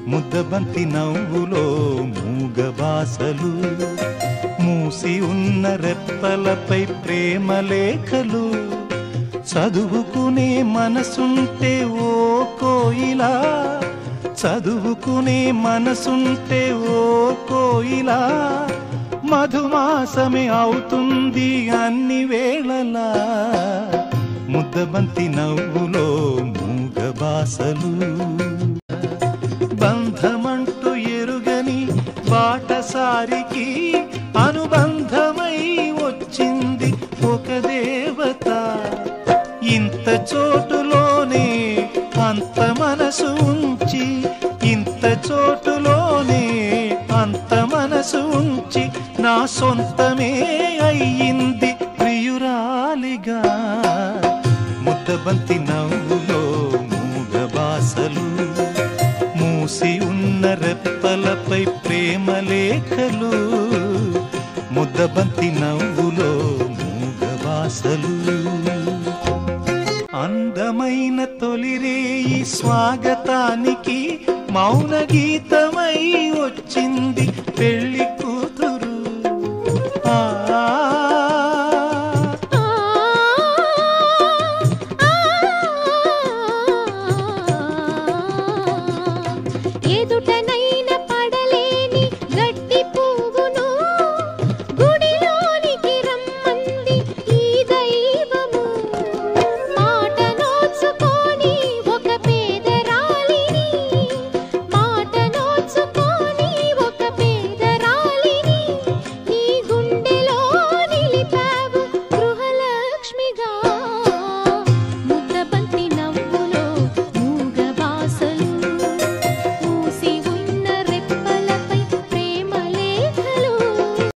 ముద్దబంతి నవ్వులో మూగబాసలు, మూసి ఉన్న రెప్పలపై ప్రేమ లేఖలు. చదువుకునే మనసుంటే ఓ కోయిలా, చదువుకునే మనసుంటే ఓ కోయిలా, మధుమాసమే అవుతుంది అన్ని వేళలా. ముద్దబంతి నవ్వులో మూగబాసలు. బంధమంటూ ఎరుగని బాటసారికి అనుబంధమై వచ్చింది ఒక దేవత. ఇంత చోటులోనే అంత మనసు ఉంచి, ఇంత చోటులోనే అంత మనసు ఉంచి, నా సొంతమే అయ్యింది ప్రియురాలిగా. ముద్దబంతి నవ్వులో మూగబాసలు, మూసి ఉన్న రెప్పలపై ప్రేమ లేఖలు. ముద్దబంతి నవ్వులో మూగబాసలు. అందమైన తొలిరేయి స్వాగతానికి మౌన గీతమై వచ్చింది పెళ్లి కూతురు. ఎదుట